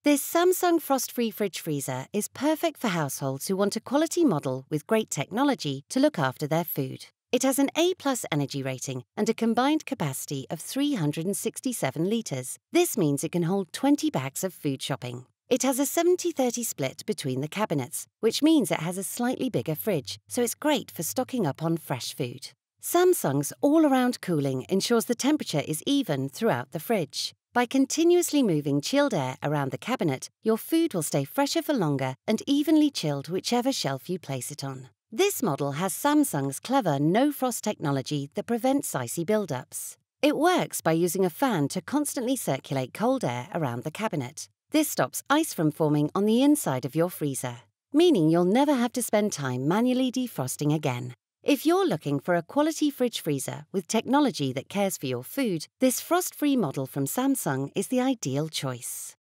This Samsung Frost-Free Fridge Freezer is perfect for households who want a quality model with great technology to look after their food. It has an A+ energy rating and a combined capacity of 367 litres. This means it can hold 20 bags of food shopping. It has a 70-30 split between the cabinets, which means it has a slightly bigger fridge, so it's great for stocking up on fresh food. Samsung's all-around cooling ensures the temperature is even throughout the fridge. By continuously moving chilled air around the cabinet, your food will stay fresher for longer and evenly chilled whichever shelf you place it on. This model has Samsung's clever no-frost technology that prevents icy buildups. It works by using a fan to constantly circulate cold air around the cabinet. This stops ice from forming on the inside of your freezer, meaning you'll never have to spend time manually defrosting again. If you're looking for a quality fridge freezer with technology that cares for your food, this frost-free model from Samsung is the ideal choice.